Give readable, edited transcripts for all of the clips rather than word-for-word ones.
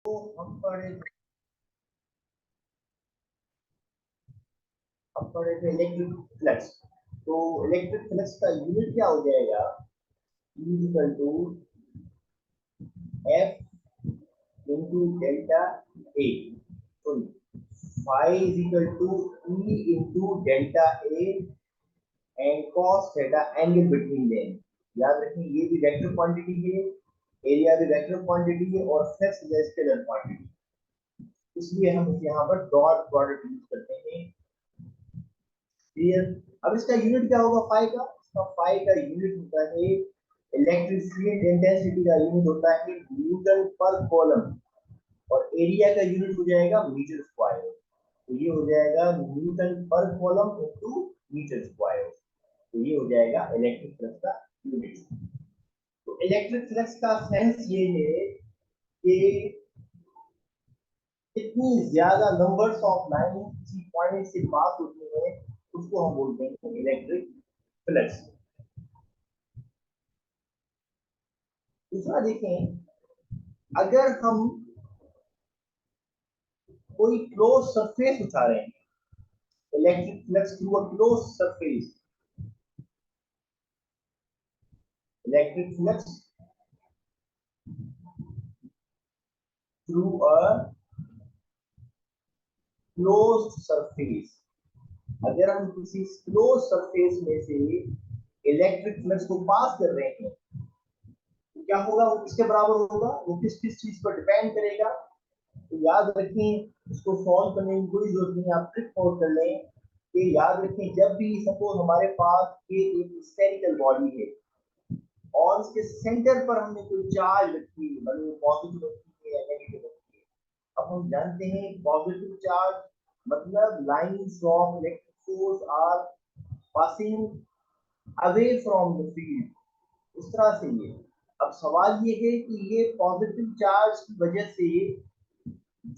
तो हम पढ़े थे इलेक्ट्रिक फ्लक्स। तो इलेक्ट्रिक फ्लक्स का यूनिट क्या हो जाएगा, equal to F into delta A, sorry phi is equal to E into delta A and cos theta angle between them. याद रखें ये भी वेक्टर क्वांटिटी है, एरिया भी वेक्टर क्वांटिटी है और फ्लक्स इज स्केलर क्वांटिटी, इसलिए हम यहाँ पर डॉट प्रोडक्ट यूज करते हैं। क्लियर। अब इसका यूनिट क्या होगा फाई का, इसका फाई का यूनिट होता है इलेक्ट्रिक फील्ड इंटेंसिटी का यूनिट होता है न्यूटन पर कॉलम और एरिया का यूनिट हो जाएगा मीटर स्क्वायर। तो ये हो जाएगा न्यूटन पर कॉलम इनटू मीटर स्क्वायर। तो ये हो जाएगा इलेक्ट्रिक फ्लक्स का यूनिट। तो इलेक्ट्रिक फ्लक्स का सेंस ये है कि इतनी ज्यादा नंबर्स ऑफ लाइन किसी पॉइंट से पास होती है उसको हम बोलते हैं इलेक्ट्रिक फ्लक्स। दूसरा देखें, अगर हम कोई क्लोज सरफेस उठा रहे हैं, electric flux through a close surface, electric flux through a close surface, अगर हम किसी क्लोज सरफेस में से इलेक्ट्रिक फ्लक्स को पास कर रहे हैं तो क्या होगा, वो किसके बराबर होगा, वो किस किस चीज पर डिपेंड करेगा। तो याद रखें, इसको सॉल्व करने की कोई जरूरत नहीं, आप ट्रिक नोट कर लें कि याद रखें जब भी सपोज हमारे पास ये एक स्फेरिकल बॉडी है और उसके सेंटर पर हमने कोई चार्ज रखी है, मतलब पॉजिटिव रखी है या नेगेटिव रखी है। अब हम जानते हैं पॉजिटिव चार्ज मतलब lines of electric force are passing away from the field, इस तरह से ये। अब सवाल ये है कि ये पॉजिटिव चार्ज की वजह से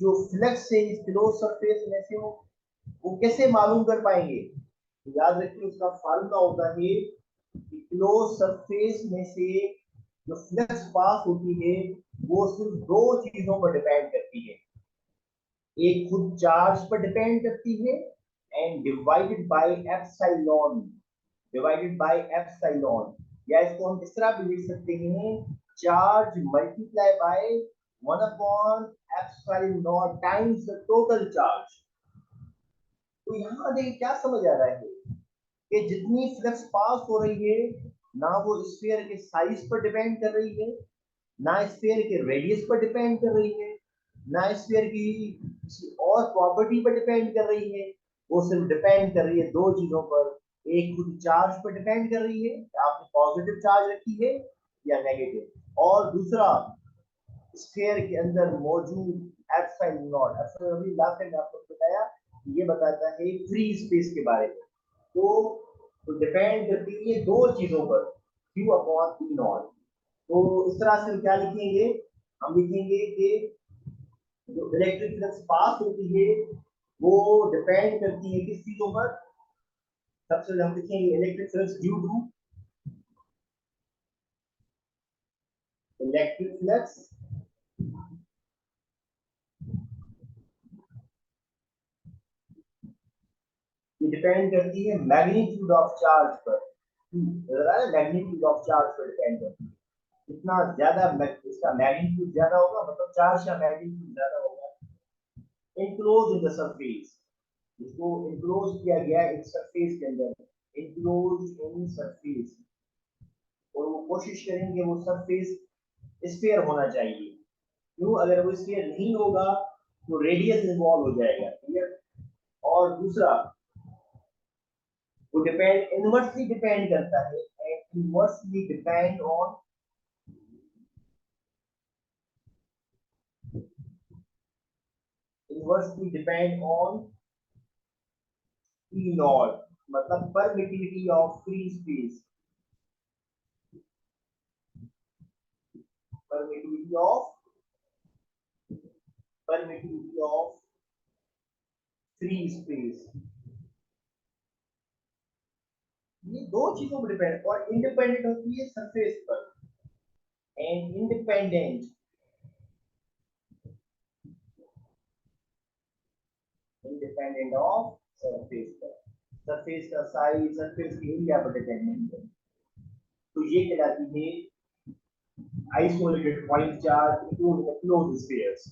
जो फ्लक्स है इस क्लोज सरफेस में से वो कैसे मालूम कर पाएंगे। तो याद रखिए उसका फार्मूला होता है कि क्लोज सरफेस में से जो फ्लक्स पास होती है वो सिर्फ दो चीजों पर डिपेंड करती है, एक खुद चार्ज पर डिपेंड करती है and divided by epsilon, divided by epsilon, या इसको हम इस तरह भी लिख सकते हैं charge multiply by 1 upon epsilon times the total charge. तो यहाँ देखिए क्या समझ आ रहा है कि जितनी फ्लक्स पास हो रही है ना वो स्फीयर के साइज पर डिपेंड कर रही है, ना स्फीयर के रेडियस पर डिपेंड कर रही है, ना स्फीयर की किसी और प्रॉपर्टी पर डिपेंड कर रही है, वो सिर्फ डिपेंड कर रही है दो चीजों पर, एक खुद चार्ज पर डिपेंड कर रही है, आपने पॉजिटिव चार्ज रखी है या नेगेटिव, और दूसरा स्फीयर के अंदर मौजूद एप्सिलॉन नॉट। एप्सिलॉन अभी लास्ट टाइम आपको बताया, ये बताता है फ्री स्पेस के बारे में। तो डिपेंड करती है दो चीजों पर, क्यू अपॉन पी नॉट। तो इस तरह से हम क्या लिखेंगे, हम लिखेंगे कि जो इलेक्ट्रिक फ्लक्स पास होती है वो डिपेंड करती है किस चीजों पर। सबसे हम लिखेंगे electric flux due to, electric flux depend करती है मैग्नीट्यूड ऑफ चार्ज पर, मैग्नीट्यूड ऑफ चार्ज पर डिपेंड करती है, जितना ज्यादा इसका मैग्नीट्यूड ज्यादा होगा मतलब चार्ज का मैग्नीट्यूड ज्यादा होगा। इनक्लोज इन द सरफेस, इसको इनक्लोज किया गया एक सरफेस के अंदर, इनक्लोज इन सरफेस, और वो कोशिश करेंगे वो सरफेस स्फीयर होना चाहिए। क्यों, अगर वो स्फीयर नहीं होगा तो रेडियस इन्वॉल्व हो जाएगा। क्लियर। और दूसरा वो डिपेंड इनवर्सली डिपेंड करता है, and inversely depend on, inversely depend on E naught, मतलब permittivity of free space, permittivity of, permittivity of free space. ये दो चीजों पर डिपेंड, और इंडिपेंडेंट होती है सरफेस पर, and independent dependent of surface पर, सरफेस का साइज, सरफेस की एरिया पर डिपेंडेंट है। तो ये कहलाती है isolated point charge including closed spheres.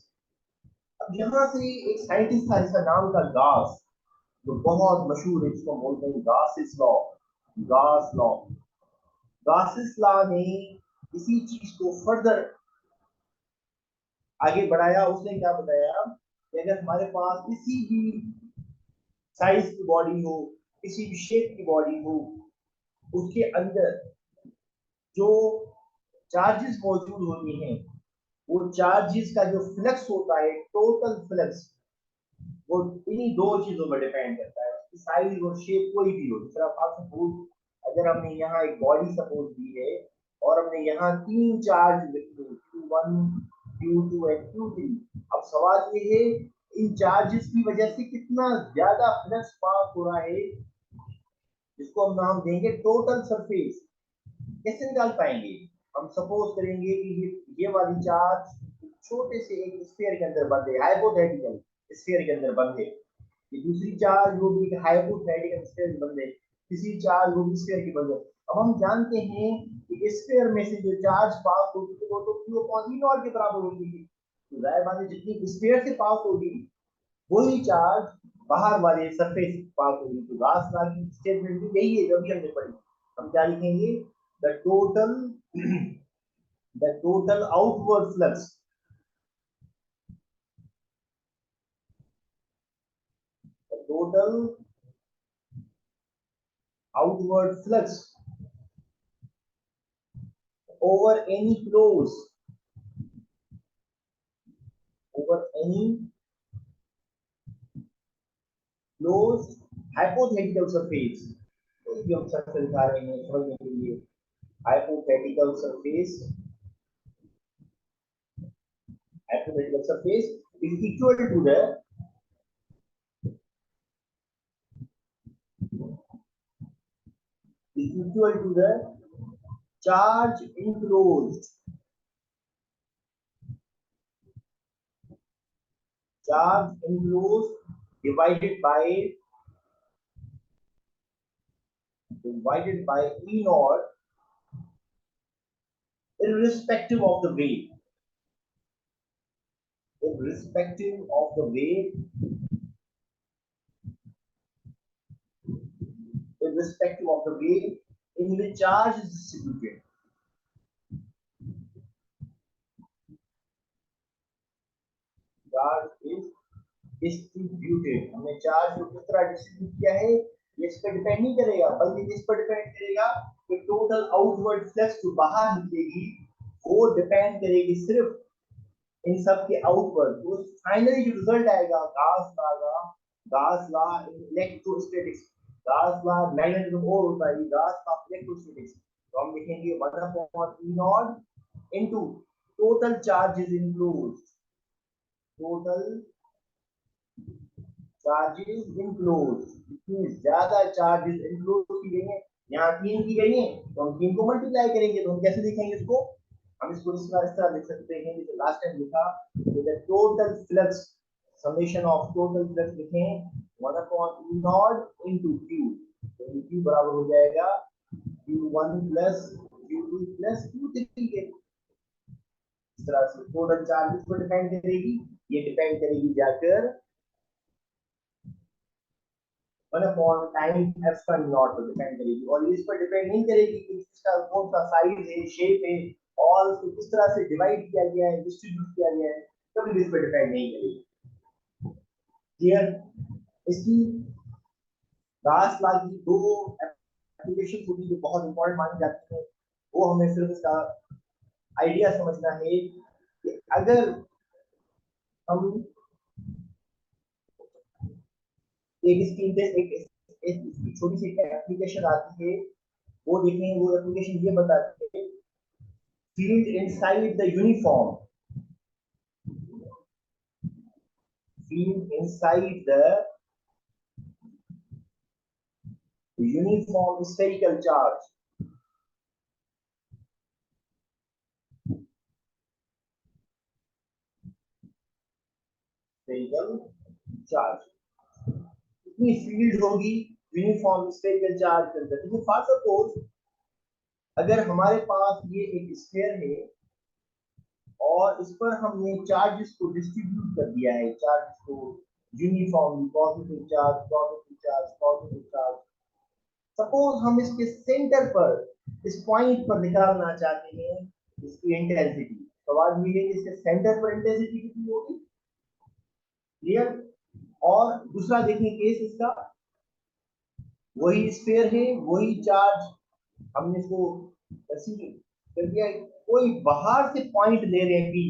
अब यहाँ से एक साइंटिस्ट था जिसका नाम था गास, जो बहुत मशहूर है, जिसको बोलते हैं गासिस लॉ। गास लॉ, गासिस लॉ ने इसी चीज को फर्दर आगे बढ़ाया। उसने क्या बताया कि अगर हमारे पास किसी भी साइज की बॉडी हो, किसी भी शेप की बॉडी हो, उसके अंदर जो चार्जेस मौजूद होती हैं, वो चार्जेस का जो फ्लक्स होता है, टोटल फ्लक्स, वो इन्हीं दो चीजों पर डिपेंड करता है, उसकी साइज और शेप कोई भी हो। दूसरा आप सपोज अगर हमने यहाँ एक बॉडी सपोज दी है और हमने यहाँ 3 चार्ज लिखे, Q1, Q2 एंड Q3। अब सवाल ये है इन चार्जेस की वजह से कितना ज्यादा फ्लक्स पास हो रहा है, जिसको हम नाम देंगे टोटल सरफेस। कैसे निकाल पाएंगे? हम सपोज करेंगे कि ये वाली चार्ज छोटे से एक स्फीयर के अंदर बंद है, हाइपोथेटिकल स्फीयर के अंदर बंद है। ये दूसरी चार्ज वो भी हाइपोथेटिकल स्फीयर के बंद है, तीसरी चार्ज वो भी स्फीयर की बंद है। अब हम जानते हैं कि स्फीयर में से जो चार्ज पास होगी तो वो तो Q अपॉन E नॉट के बराबर होगी। तो जाहिर बात है जितनी स्फीयर से पास होगी वही चार्ज बाहर वाले सरफेस पास होगी। तो गास लॉ की स्टेटमेंट भी यही है जो अभी हमने पढ़ी। हम क्या लिखेंगे? The total the total outward flux, the total outward flux over any closed hypothetical surface। कोई भी हम सरफेस दिखा रहे हैं समझने के लिए, hypothetical surface, hypothetical surface is equal to the charge enclosed divided by E naught irrespective of the weight, irrespective of the weight, irrespective of the way in which charge is distributed। Charge is distributed, हमने charge को किस तरह distribute किया है ये इस पर depend नहीं करेगा, बल्कि इस पर डिपेंड करेगा कि टोटल आउटवर्ड फ्लक्स जो बाहर निकलेगी वो डिपेंड करेगी सिर्फ इन सब के आउटवर्ड। तो फाइनली जो रिजल्ट आएगा गास लॉ इन इलेक्ट्रोस्टैटिक्स, गास लॉ मैग्नेटिज्म और होता है, गास लॉ इलेक्ट्रोस्टैटिक्स। तो हम लिखेंगे 1/E0 into total charges include, total charges include. इतनी ज्यादा चार्जेस इनक्लूड की गई हैं, यहाँ 3 की गई हैं, तो हम 3 को मल्टीप्लाई करेंगे। तो हम कैसे लिखेंगे इसको? हम इसको इस तरह लिख सकते हैं जैसे लास्ट टाइम लिखा, the total flux summation of total flux लिखें 1/E0 इनटू Q। तो Q बराबर हो जाएगा Q1 plus Q2 plus Q3 के। इस तरह से टोटल चार्जेस पर डिपेंड करेगी, ये डिपेंड करेगी जाकर 1 टाइम एप्सिलॉन नॉट पर डिपेंड करेगी, और इस पर डिपेंड नहीं करेगी कि इसका कौन सा साइज है, शेप है, और उसको किस तरह से डिवाइड किया गया है, डिस्ट्रीब्यूट किया गया है, कभी इस पर डिपेंड नहीं करेगी। क्लियर? इसकी गास लॉ की 2 एप्लीकेशन होती है जो बहुत इंपॉर्टेंट मानी जाती है। वो हमें सिर्फ इसका आइडिया समझना है कि अगर हम एक छोटी सी एप्लीकेशन आती है, वो देखें, वो एप्लीकेशन ये बताती है field inside the uniform, field inside the uniform spherical charge, spherical charge. कितनी फील्ड होगी यूनिफॉर्म स्फेरिकल चार्ज के अंदर। तो फॉर सपोज अगर हमारे पास ये एक स्फीयर है और इस पर हमने चार्जेस को डिस्ट्रीब्यूट कर दिया है, चार्जेस को uniformly, positive charge, positive charge, positive charge. Suppose हम इसके सेंटर पर, इस पॉइंट पर निकालना चाहते हैं इसकी इंटेंसिटी। सवाल ये है कि इसके सेंटर पर इंटेंसिटी कितनी होगी, क्लियर। और दूसरा देखिए केस इसका, वही स्फीयर है, वही चार्ज, हमने इसको ऐसी कर दिया, कोई बाहर से पॉइंट ले रहे हैं पी,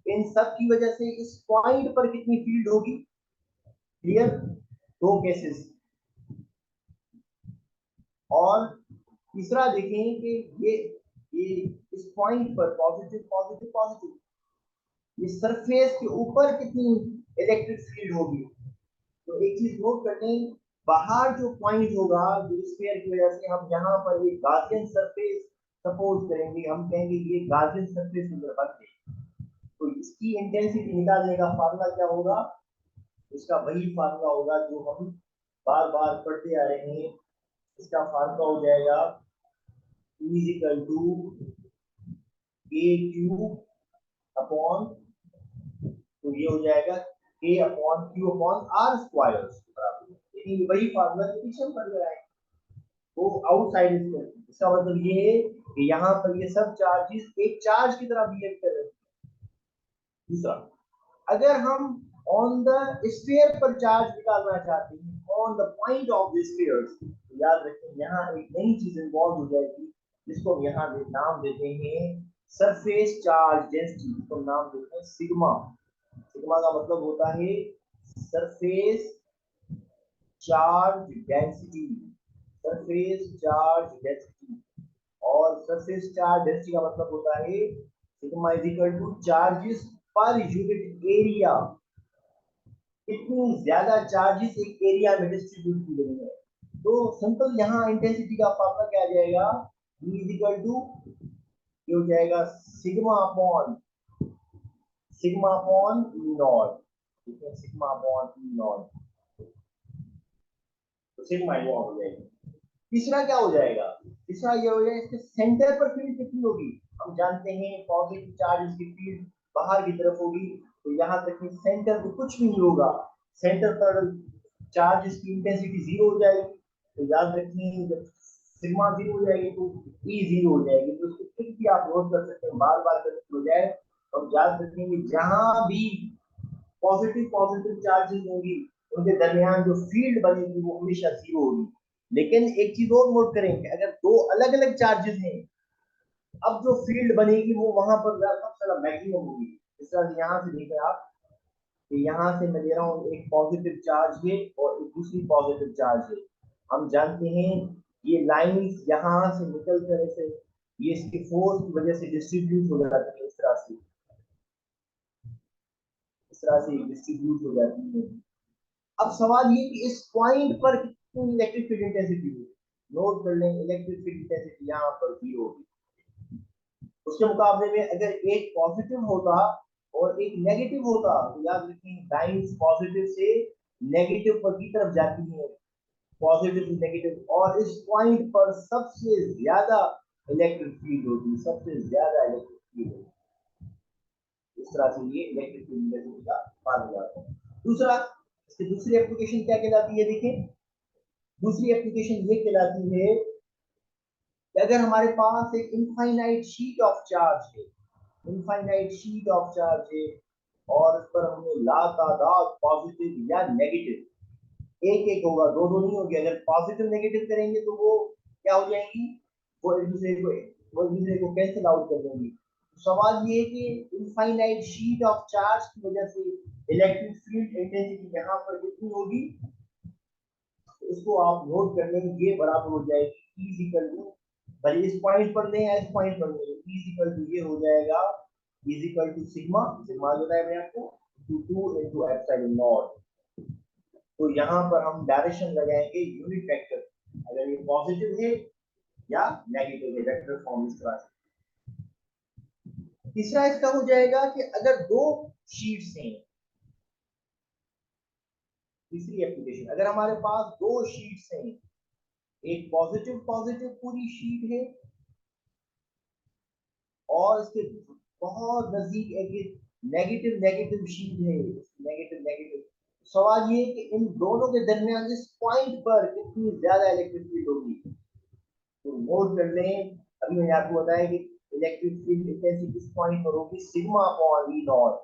इन सब की वजह से इस पॉइंट पर कितनी फील्ड होगी, क्लियर। दो केसेस। और तीसरा देखें कि ये इस पॉइंट पर पॉजिटिव पॉजिटिव पॉजिटिव, ये सरफेस के ऊपर कितनी इलेक्ट्रिक फील्ड होगी। तो एक चीज नोट कर लें, बाहर जो पॉइंट होगा जो स्फीयर की वजह से, हम यहाँ पर एक गार्जियन सरफेस सपोज करेंगे, हम कहेंगे ये गार्जियन सरफेस नजर बनते, तो इसकी इंटेंसिटी निकालने का फार्मूला क्या होगा, इसका वही फार्मूला होगा जो हम बार बार पढ़ते आ रहे हैं। इसका फार्मूला हो जाएगा E equal to K Q upon, तो ये हो जाएगा k upon Q upon R square बराबर, यानी वही फार्मूला जो पीछे हम पढ़ रहे हैं। तो आउटसाइड इसका मतलब ये है कि यहाँ पर ये सब चार्जेस एक चार्ज की तरह बिहेव कर रहे हैं। दूसरा, अगर हम ऑन द स्फीयर पर चार्ज निकालना चाहते हैं, on the point of the sphere, तो याद रखें यहाँ एक नई चीज इन्वॉल्व हो जाएगी जिसको हम यहाँ नाम देते हैं सरफेस चार्ज डेंसिटी, जिसको नाम देते हैं सिग्मा। सिग्मा का मतलब होता है surface charge density, surface charge density. और सरफेस चार्ज डेंसिटी का मतलब होता है sigma is equal two charges per unit area, कितनी ज्यादा चार्जेस एक एरिया में डिस्ट्रीब्यूट की गई है। तो सिंपल यहाँ इंटेंसिटी का फॉर्मूला क्या आ जाएगा, E इज इक्वल टू, ये हो जाएगा सिग्मा अपॉन ई नॉट, ठीक है, सिग्मा अपॉन ई नॉट, तो सिग्मा ये हो जाएगी। तीसरा क्या हो जाएगा, तीसरा ये हो जाएगा इसके सेंटर पर फील्ड कितनी होगी। हम जानते हैं पॉजिटिव चार्ज की फील्ड बाहर की तरफ होगी, तो यहाँ तक कि सेंटर पर कुछ भी नहीं होगा, सेंटर पर चार्ज की इंटेंसिटी जीरो हो जाएगी। तो याद रखिए जब सिग्मा जीरो हो जाएगी तो ई जीरो हो जाएगी, तो उसको फिर भी आप नोट कर सकते हैं, बार बार करके हो जाए। और याद रखेंगे जहां भी पॉजिटिव पॉजिटिव चार्जेस होंगी उनके दरमियान जो फील्ड बनेगी वो हमेशा जीरो होगी। लेकिन एक चीज और नोट करेंगे, अगर दो अलग अलग चार्जेस हैं, अब जो फील्ड बनेगी वो वहां पर सबसे ज्यादा मैक्सिमम होगी। इस तरह से यहाँ से देखें आप कि यहाँ से मैं दे रहा हूँ एक पॉजिटिव चार्ज है और एक दूसरी पॉजिटिव चार्ज है। हम जानते हैं ये लाइंस यहाँ से निकल कर ऐसे ये इसकी फोर्स की वजह से डिस्ट्रीब्यूट हो जाती है, इस तरह से, इस तरह से डिस्ट्रीब्यूट हो जाती है। अब सवाल ये कि इस पॉइंट पर कितनी इलेक्ट्रिक फील्ड इंटेंसिटी है। नोट कर लें इलेक्ट्रिक फील्ड इंटेंसिटी यहाँ पर जीरो होगी। उसके मुकाबले में अगर एक पॉजिटिव होता और एक नेगेटिव होता, तो याद रखें लाइंस पॉजिटिव से नेगेटिव पर की तरफ जाती हैं, पॉजिटिव टू नेगेटिव, और इस पॉइंट पर सबसे ज्यादा इलेक्ट्रिक फील्ड होगी, सबसे ज्यादा इलेक्ट्रिक फील्ड होगी। इस तरह से ये इलेक्ट्रिक फील्ड इंटेंसिटी का फार्मूला है। दूसरा, इसकी दूसरी एप्लीकेशन क्या कहलाती है, देखें दूसरी एप्लीकेशन ये कहलाती है कि अगर हमारे पास एक इनफाइनाइट शीट ऑफ चार्ज है, इनफाइनाइट शीट ऑफ चार्ज है, और उस पर हमने लातादाद पॉजिटिव या नेगेटिव, एक एक होगा, दो दो नहीं होगी, अगर पॉजिटिव नेगेटिव करेंगे तो वो क्या हो जाएंगी, वो एक दूसरे को कैंसिल आउट कर देंगी। तो सवाल ये है कि इनफाइनाइट शीट ऑफ चार्ज की वजह से इलेक्ट्रिक फील्ड इंटेंसिटी यहाँ पर कितनी होगी, इसको आप नोट कर लेंगे, ये बराबर हो जाएगी E इक्वल टू, भले इस पॉइंट पर लें या इस पॉइंट पर लें, E इक्वल टू ये हो जाएगा E equal to sigma, sigma जो है मैंने आपको 2 into एप्सिलॉन नॉट। तो यहाँ पर हम डायरेक्शन लगाएंगे यूनिट वेक्टर, अगर ये पॉजिटिव है या नेगेटिव है, वेक्टर फॉर्म इस तरह से। तीसरा इसका हो जाएगा कि अगर दो शीट्स हैं, तीसरी एप्लीकेशन, अगर हमारे पास दो शीट्स हैं, एक पॉजिटिव पॉजिटिव पूरी शीट है और इसके बहुत नजदीक एक नेगेटिव नेगेटिव शीट है, नेगेटिव नेगेटिव, सवाल ये है कि इन दोनों के दरमियान इस पॉइंट पर कितनी ज्यादा इलेक्ट्रिक फील्ड होगी। तो नोट कर लें, अभी मैंने आपको बताया कि इलेक्ट्रिक फील्ड इंटेंसिटी किस पॉइंट पर होगी, sigma upon V naught,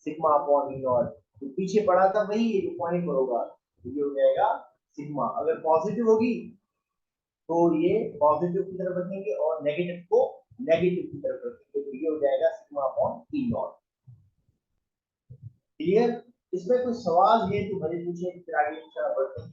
sigma upon V naught. तो पीछे पड़ा था वही है जो पॉइंट पर होगा, तो ये हो जाएगा सिग्मा। अगर पॉजिटिव होगी तो ये पॉजिटिव की तरफ रखेंगे और नेगेटिव को नेगेटिव की तरफ रखेंगे, तो ये हो जाएगा sigma upon E not. Clear? इसमें कोई सवाल है तो भले पूछे, फिर आगे इंशाल्लाह बढ़ते हैं।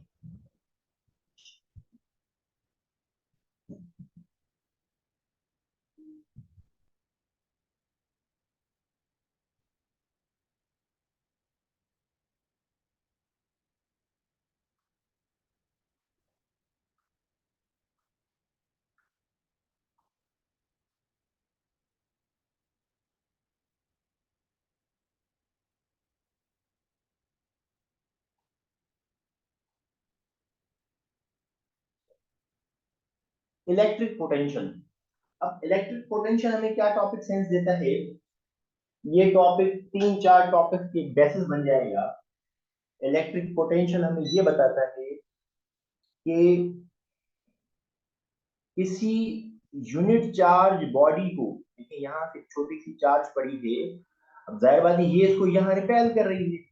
Electric potential. अब इलेक्ट्रिक पोटेंशियल हमें क्या टॉपिक सेंस देता है, ये टॉपिक तीन चार टॉपिक की बेसिस बन जाएगा। इलेक्ट्रिक पोटेंशियल हमें ये बताता है कि किसी यूनिट चार्ज बॉडी को, देखिए यहाँ से छोटी सी चार्ज पड़ी है, अब जाहिर बात है ये इसको यहाँ रिपेल कर रही है,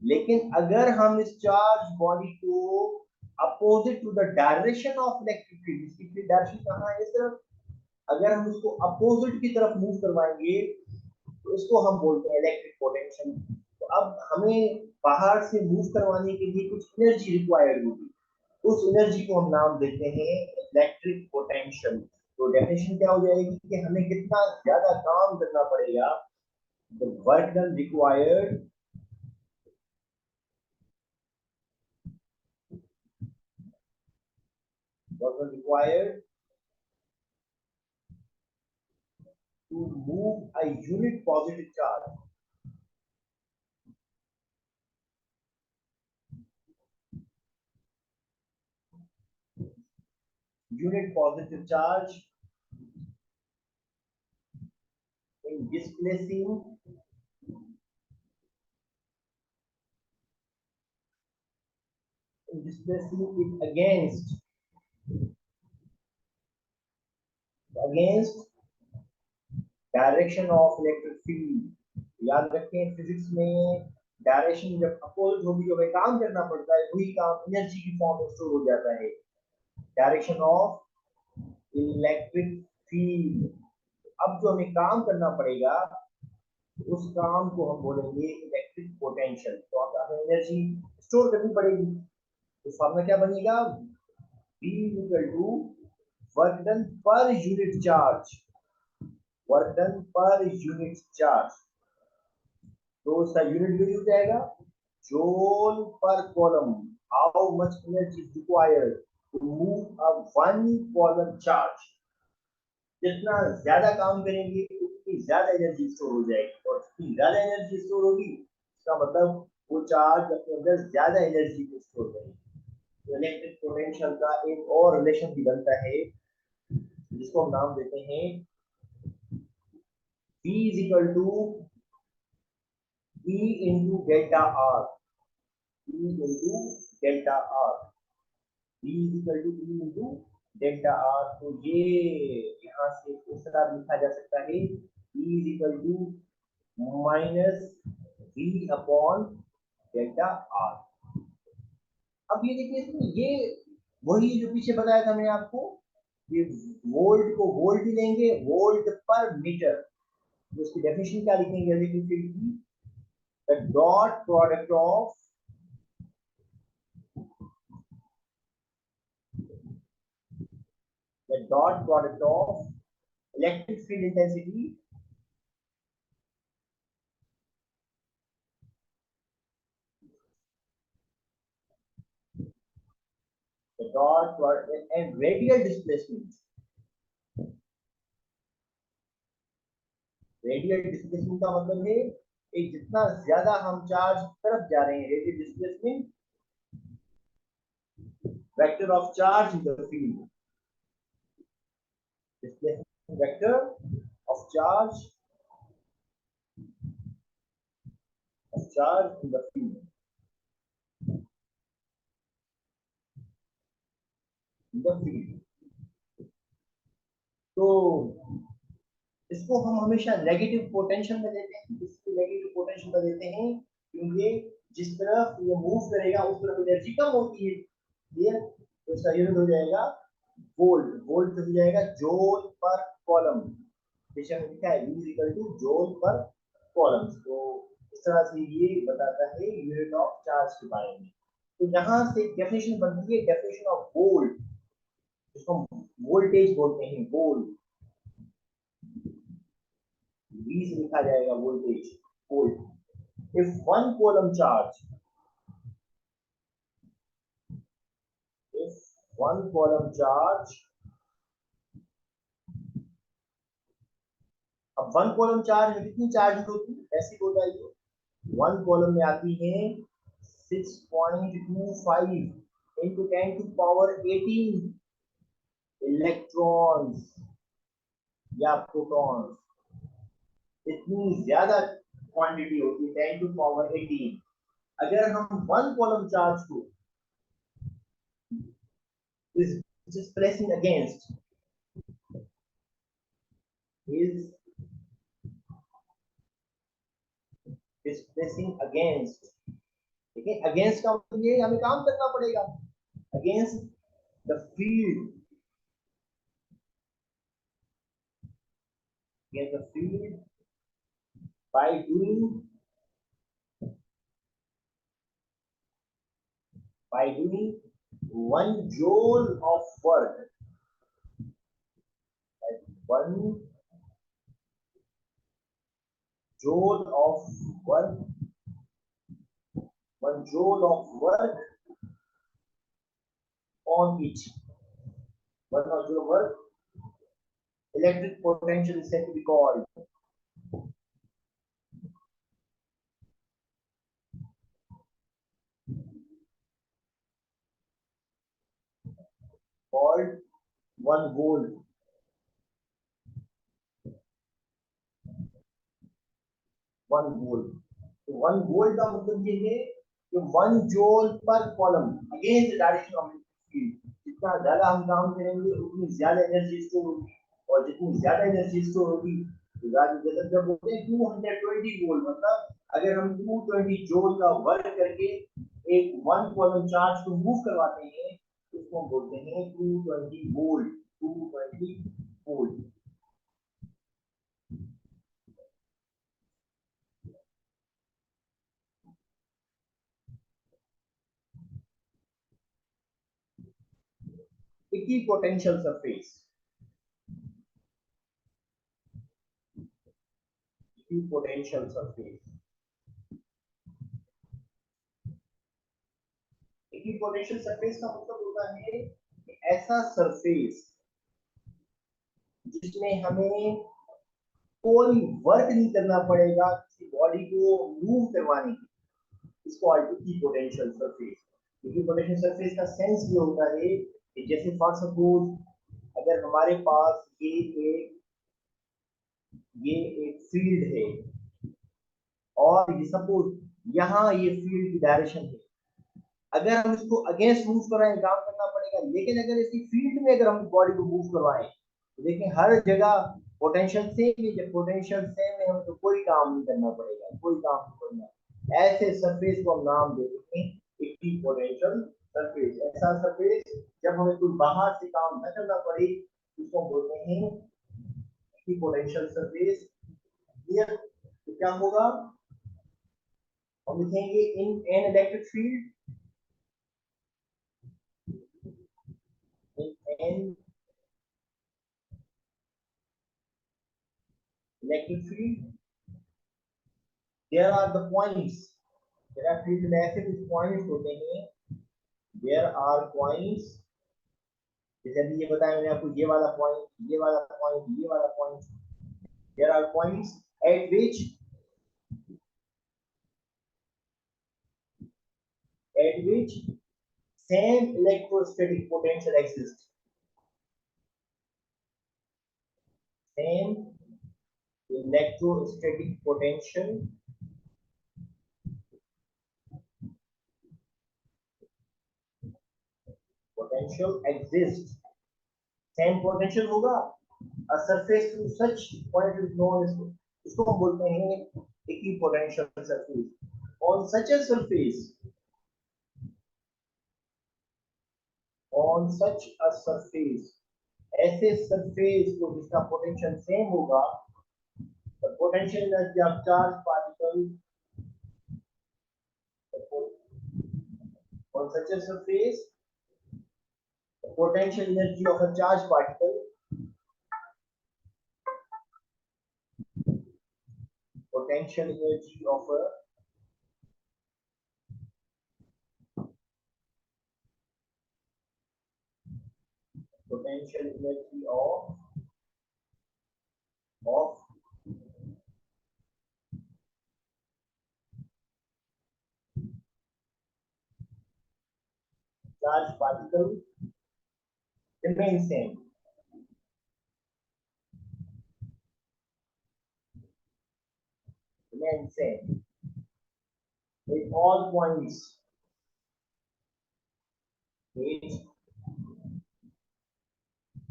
लेकिन अगर हम इस चार्ज बॉडी को opposite to the direction of electric field, इसकी फील्ड डायरेक्शन कहाँ है, इस तरफ, अगर हम इसको अपोजिट की तरफ मूव करवाएंगे तो इसको हम बोलते हैं इलेक्ट्रिक पोटेंशियल। तो अब हमें बाहर से मूव करवाने के लिए कुछ एनर्जी रिक्वायर्ड होगी, उस एनर्जी को हम नाम देते हैं इलेक्ट्रिक पोटेंशियल। तो डेफिनेशन क्या हो जाएगी कि हमें कितना ज्यादा काम करना पड़ेगा, the work done required to move a unit positive charge, unit positive charge in displacing it against direction of electric field. याद रखें फिजिक्स में डायरेक्शन जब अपोजिट होगी, जो हमें काम करना पड़ता है वही काम एनर्जी की फॉर्म में स्टोर हो जाता है, डायरेक्शन ऑफ इलेक्ट्रिक फील्ड। अब जो हमें काम करना पड़ेगा उस काम को हम बोलेंगे इलेक्ट्रिक पोटेंशियल। तो अब हमें एनर्जी स्टोर करनी पड़ेगी, तो फॉर्मूला क्या बनेगा, V equal to work done per unit charge, work done per unit charge, तो उसका यूनिट वैल्यू हो जाएगा joule per coulomb, how much energy is required to move a one coulomb charge. जितना ज्यादा काम करेंगे उतनी ज्यादा एनर्जी स्टोर हो जाएगी, और जितनी ज्यादा एनर्जी स्टोर होगी इसका मतलब वो चार्ज अपने अंदर ज्यादा एनर्जी को स्टोर करेगी। तो इलेक्ट्रिक पोटेंशियल का एक और रिलेशन भी बनता है जिसको हम नाम देते हैं V is equal to E into delta R, E into delta R, V is equal to E into delta R। तो ये यहाँ से इस तरह लिखा जा सकता है, E is equal to minus V upon delta R। अब ये देखिए इसमें ये वही जो पीछे बताया था मैंने आपको, ये वोल्ट को वोल्ट ही लेंगे, वोल्ट पर मीटर, तो उसकी डेफिनेशन क्या लिखेंगे इलेक्ट्रिक फील्ड की, the dot product of electric field intensity the dot product and radial displacement, radial displacement का मतलब है एक जितना ज्यादा हम चार्ज तरफ जा रहे हैं, radial displacement, vector of charge in the field, displacement vector of charge in the field, in the field. तो इसको हम हमेशा नेगेटिव पोटेंशियल में देते हैं, इसको नेगेटिव पोटेंशियल में देते हैं क्योंकि जिस तरफ ये मूव करेगा उस तरफ एनर्जी कम होती है, क्लियर। तो इसका यूनिट हो जाएगा वोल्ट, वोल्ट हो जाएगा जूल पर कॉलम, जैसे हमने लिखा है V equal two joule per column. तो इस तरह से ये बताता है यूनिट ऑफ चार्ज के बारे में। तो यहाँ से डेफिनेशन बनती है, डेफिनेशन ऑफ वोल्ट, जिसको हम वोल्टेज बोलते हैं, वोल्ट, V से लिखा जाएगा voltage, volt. If one coulomb charge, if one column charge, अब वन कॉलम चार्ज में कितनी चार्ज होती है ऐसी हो जाएगी, वन कॉलम में आती है 6.25 into 10 to power 18 इलेक्ट्रॉन्स या प्रोटॉन्स, इतनी ज्यादा क्वांटिटी होती है 10 to power 18। अगर हम वन कॉलम चार्ज को is displacing against, is displacing against, ठीक है, अगेंस्ट का मतलब ये हमें काम करना पड़ेगा, against the field, against the field by doing 1 joule of work, 1 joule of work, 1 joule of work on each, 1 joule of work, electric potential is said to be called called 1 volt, 1 volt। तो 1 volt का मतलब ये है कि 1 joule पर column against direction of field, जितना ज्यादा हम काम करेंगे उतनी ज्यादा एनर्जी स्टोर होगी, और जितनी ज्यादा एनर्जी स्टोर होगी जैसे जब बोलते हैं 220 वोल्ट, मतलब अगर हम 220 जूल का वर्क करके एक वन कॉलम चार्ज को मूव करवाते हैं तो उसको बोलते हैं 220 volt, 220 volt. Equipotential surface, equipotential surface, equipotential surface का मतलब होता है कि ऐसा सरफेस जिसमें हमें कोई वर्क नहीं करना पड़ेगा किसी बॉडी को मूव करवाने की, इसको इक्विपोटेंशियल सरफेस। इक्विपोटेंशियल सरफेस का सेंस ये होता है कि जैसे फॉर सपोज अगर हमारे पास ये एक फील्ड है और ये सपोज यहाँ ये फील्ड की डायरेक्शन है, अगर हम इसको अगेंस्ट मूव कराएं काम करना पड़ेगा, लेकिन अगर इसी फील्ड में अगर हम बॉडी को मूव करवाएं तो देखिए हर जगह पोटेंशियल सेम है, जब पोटेंशियल सेम है हमें तो कोई काम नहीं करना पड़ेगा, कोई काम नहीं करना। ऐसे सरफेस को हम नाम देते हैं इक्विपोटेंशियल सरफेस। ऐसा सरफेस जब हमें कोई बाहर से काम न करना पड़े उसको बोलते हैं इक्विपोटेंशियल सरफेस। क्लियर? तो क्या होगा, हम लिखेंगे in an electric field, in electric field there are the points, there are field में ऐसे कुछ points होते हैं, there are points, जैसे अभी ये बताया मैंने आपको, ये वाला point, ये वाला point, ये वाला point, there are points at which at which same electrostatic potential exists. Same electrostatic potential exists. Same potential होगा. A surface to such point is known as, इसको हम बोलते हैं equipotential surface. On such a surface, ऐसे surface को जिसका potential same होगा, the potential energy of charged particles on such a surface, the potential energy of a charged particle potential energy of a potential energy of charged particle remains same. Remains same with all points. With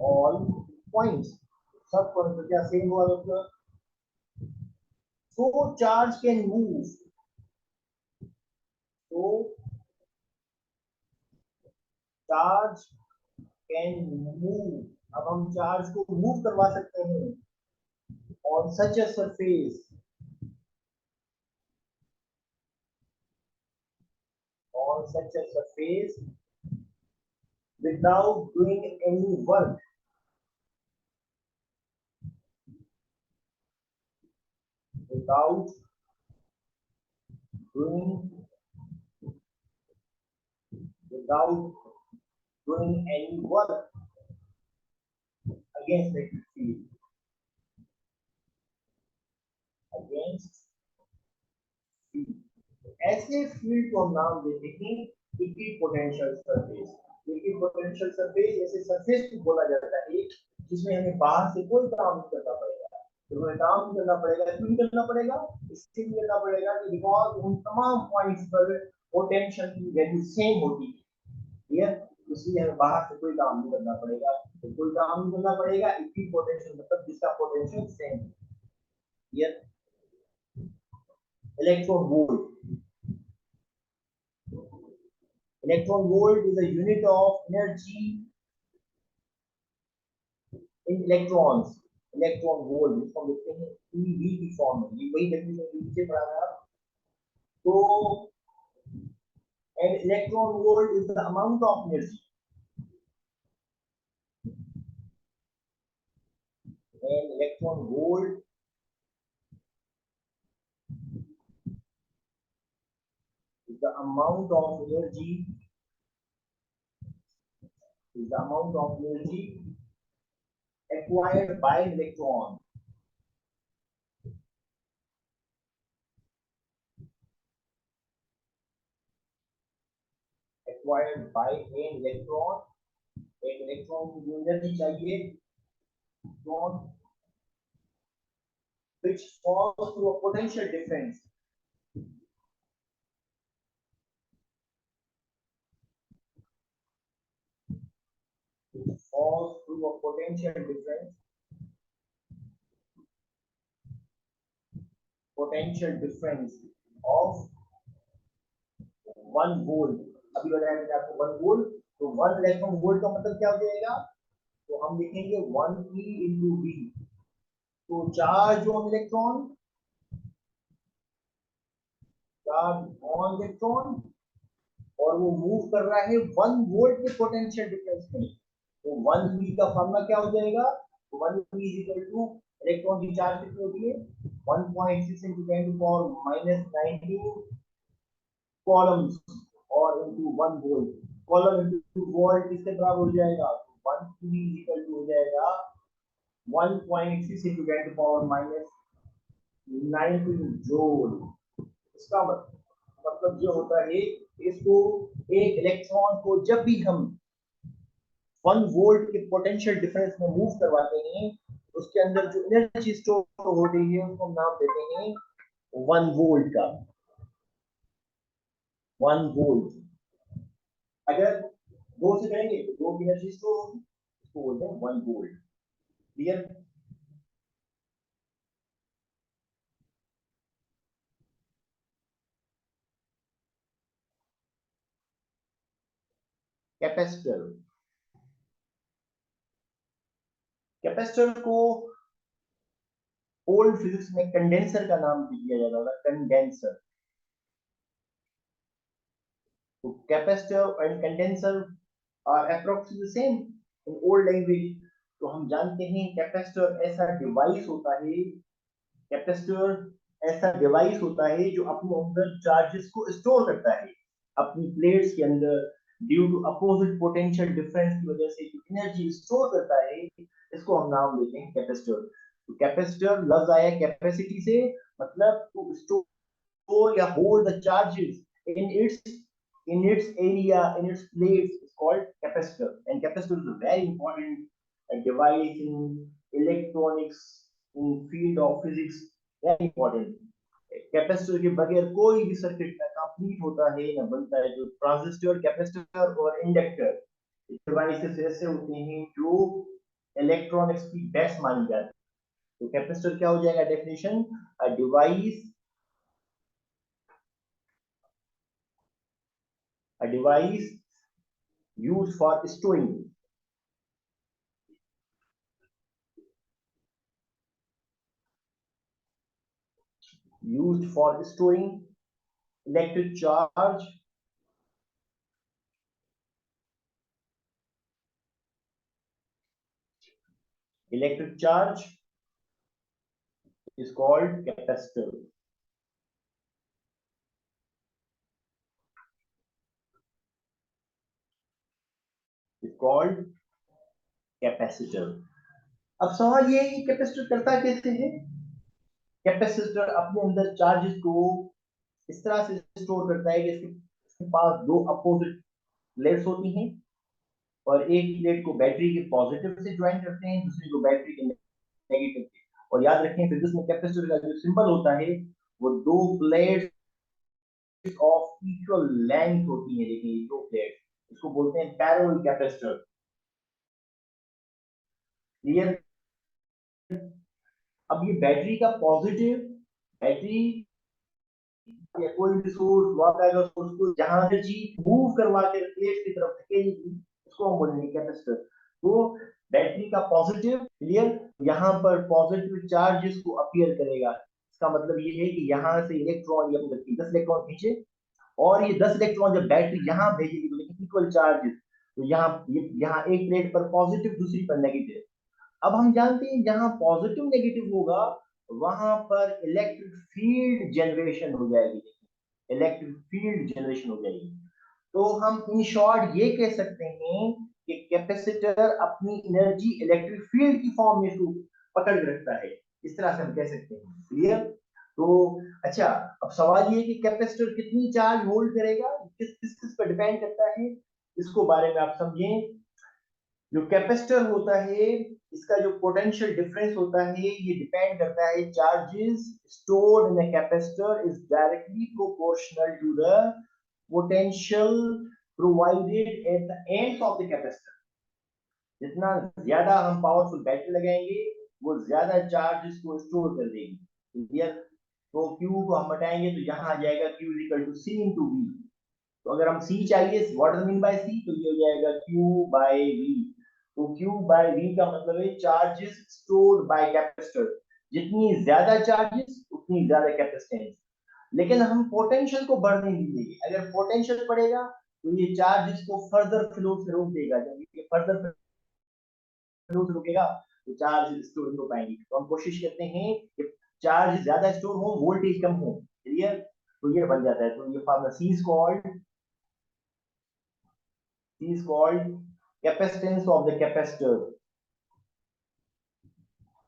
all points. सब point तो क्या same हुआ मतलब? So charge can move. So charge can move. अब हम charge को move करवा सकते हैं on such a surface. On such a surface without doing any work. Without doing any work against electric field. Against field. ऐसे field को हम नाम देते हैं इक्विपोटेंशियल सरफेस. इक्विपोटेंशियल सरफेस ऐसे सरफेस को बोला जाता है जिसमें हमें बाहर से कोई काम नहीं करना पड़ेगा. तो हमें काम नहीं करना पड़ेगा. क्यों करना पड़ेगा? इसलिए करना पड़ेगा कि बिकॉज उन तमाम पॉइंट्स पर पोटेंशियल की वैल्यू सेम होती है. क्लियर? इसलिए हमें बाहर से कोई काम नहीं करना पड़ेगा. तो कोई काम नहीं करना पड़ेगा. इक्विपोटेंशियल मतलब जिसका पोटेंशियल सेम है. Clear? Electron volt. Electron volt is a unit of energy in electrons. Electron volt जिसको हम लिखते हैं EV की फॉर्म में. ये वही डेफिनेशन नीचे पढ़ा था. तो an electron volt is the amount of energy. An electron volt is the amount of energy. Is the amount of energy acquired by an electron. Acquired by an electron. एक electron की जो energy चाहिए, which falls through a potential difference. It falls through a potential difference. Potential difference of 1 volt. अभी बताया मैंने आपको 1 volt. तो 1 electron volt का मतलब क्या हो जाएगा? तो हम लिखेंगे 1 E into V. तो charge on electron, charge on electron, और वो मूव कर रहा है 1 वोल्ट के पोटेंशियल डिफरेंस में. तो 1 V का फॉर्मूला क्या हो जाएगा? 1 V is equal to electron की चार्ज कितनी होती है? 1.6 into 10 to the power -19 columns और into 1 volt. Column into volt किसके बराबर हो जाएगा? 1 V is equal to हो जाएगा 1.6 into 10 to the power -19 joule. इसका मतलब मतलब जो होता है, इसको एक इलेक्ट्रॉन को जब भी हम 1 वोल्ट के पोटेंशियल डिफरेंस में मूव करवाते हैं, उसके अंदर जो एनर्जी स्टोर हो रही है उसको हम नाम देते हैं 1 वोल्ट का। 1 वोल्ट अगर 2 से करेंगे तो 2 की एनर्जी स्टोर होगी, इसको बोलते हैं 1 वोल्ट। क्लियर? कैपेसिटर, कैपेसिटर को ओल्ड फिजिक्स में कंडेंसर का नाम भी दिया जाता था, कंडेंसर। तो capacitor and condenser are approximately same in old language. तो हम जानते हैं कैपेसिटर ऐसा डिवाइस होता है, कैपेसिटर ऐसा डिवाइस होता है जो अपने अंदर चार्जेस को स्टोर करता है अपनी प्लेट्स के अंदर। Due to opposite potential difference की वजह से जो एनर्जी स्टोर करता है, इसको हम नाम देते हैं कैपेसिटर। तो कैपेसिटर लफ्ज आया कैपेसिटी से, मतलब टू स्टोर या hold the charges in its area, in its place, is called capacitor. And capacitor is a very important device in electronics, in field of physics, very important. Capacitor के बगैर कोई भी circuit ना complete होता है ना बनता है। जो ट्रांजिस्टर, कैपेसिटर और इंडक्टर डिवाइसेस ऐसे होते हैं जो इलेक्ट्रॉनिक्स की बेस्ट मानी जाती है। तो कैपेसिटर क्या हो जाएगा definition? A device, a device used for storing electric charge, electric charge is called capacitor, is called capacitor। अब सवाल ये है कि कैपेसिटर करता कैसे है? कैपेसिटर अपने अंदर चार्जेस को इस तरह से स्टोर करता है कि इसके पास 2 अपोजिट प्लेट्स होती हैं, और एक प्लेट को बैटरी के पॉजिटिव से ज्वाइन करते हैं, दूसरी को बैटरी के नेगेटिव से। और याद रखें फिजिक्स में कैपेसिटर का जो सिंबल होता है वो 2 प्लेट्स ऑफ इक्वल लेंथ होती है। देखिए 2 प्लेट्स, इसको बोलते हैं पैरेलल कैपेसिटर। क्लियर? अब ये बैटरी का पॉजिटिव, बैटरी या कोई भी सोर्स वाट एवर सोर्स को जहां एनर्जी मूव करवा के प्लेट की तरफ धकेलेगी, उसको हम बोलेंगे कैपेसिटर। तो बैटरी का पॉजिटिव, क्लियर, यहाँ पर पॉजिटिव चार्ज इसको अपीयर करेगा। इसका मतलब ये है कि यहाँ से इलेक्ट्रॉन या 10 इलेक्ट्रॉन खींचे, और ये 10 इलेक्ट्रॉन जब बैटरी यहाँ भेजेगी तो देखिए इक्वल चार्जेस। तो यहाँ एक प्लेट पर पॉजिटिव, दूसरी पर नेगेटिव। अब हम जानते हैं जहां पॉजिटिव नेगेटिव होगा वहां पर इलेक्ट्रिक फील्ड जनरेशन हो जाएगी, इलेक्ट्रिक फील्ड जनरेशन हो जाएगी। तो हम इन शॉर्ट ये कह सकते हैं कि कैपेसिटर अपनी एनर्जी इलेक्ट्रिक फील्ड की फॉर्म में पकड़ के रखता है, इस तरह से हम कह सकते हैं। क्लियर? तो अच्छा, अब सवाल ये कि कैपेसिटर कितनी चार्ज होल्ड करेगा, किस पर डिपेंड करता है, इसको बारे में आप समझें। जो कैपेसिटर होता है, इसका जो पोटेंशियल डिफरेंस होता है ये डिपेंड करता है charges stored in a capacitor is directly proportional to the potential provided at the ends of the capacitor. जितना ज्यादा हम पावरफुल बैटरी लगाएंगे वो ज्यादा चार्जेस को स्टोर कर देगी। क्लियर? तो Q को हम हटाएंगे तो यहाँ आ जाएगा Q equal to C into V। तो अगर हम C चाहिए, what does mean by C, तो ये हो जाएगा Q बाय V। तो Q बाय V का मतलब है चार्जेस स्टोर्ड बाय कैपेसिटर। जितनी ज्यादा चार्जेस उतनी ज्यादा कैपेसिटेंस। लेकिन हम पोटेंशियल को बढ़ने नहीं देंगे। अगर पोटेंशियल बढ़ेगा तो ये चार्जेस को फर्दर फ्लो से रोक देगा। जब ये फर्दर फ्लो से रुकेगा तो चार्ज स्टोर नहीं हो पाएंगे। तो हम कोशिश करते हैं कि चार्ज ज्यादा स्टोर हो, वोल्टेज कम हो। क्लियर? तो ये बन जाता है। तो ये formula C is called capacitance of the capacitor,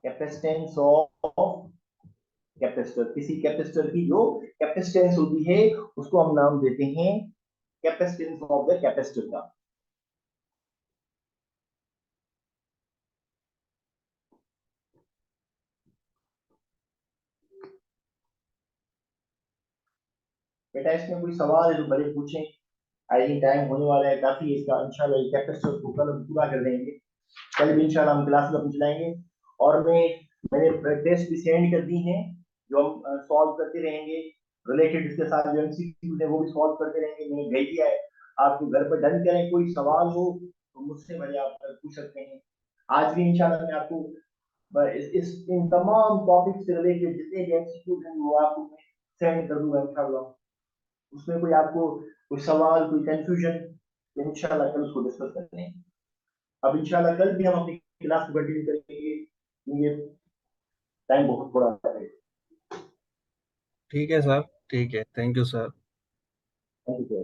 capacitance of capacitor, किसी कैपेसिटर की जो कैपेसिटेंस होती है उसको हम नाम देते हैं कैपेसिटेंस ऑफ द कैपेसिटर का। बेटा इसमें कोई सवाल है तो बड़े पूछें। आई थिंक टाइम होने वाला है काफी इसका, इंशाल्लाह कैपेसिटर को कल हम पूरा कर देंगे। कल भी इंशाल्लाह हम क्लास में चलाएंगे। और मैंने टेस्ट भी सेंड कर दी हैं जो हम सॉल्व करते रहेंगे। रिलेटेड इसके साथ जो एमसीक्यूज है वो भी सॉल्व करते रहेंगे, मैंने भेज दिया है। आपको घर पर डन करें, कोई सवाल हो तो मुझसे भले आप पूछ सकते हैं। आज भी इंशाल्लाह मैं आपको इस इन तमाम टॉपिक से रिलेटेड जितने भी एमसीक्यूज हैं वो आपको सेंड कर दूंगा इंशाल्लाह। उसमें कोई आपको कोई सवाल, कोई कंफ्यूजन, इंशाल्लाह कल उसको डिस्कस करते हैं। अब इंशाल्लाह कल भी हम अपनी क्लास को कंटिन्यू करेंगे, ये टाइम बहुत थोड़ा है। ठीक है सर, ठीक है, thank you sir. Thank you.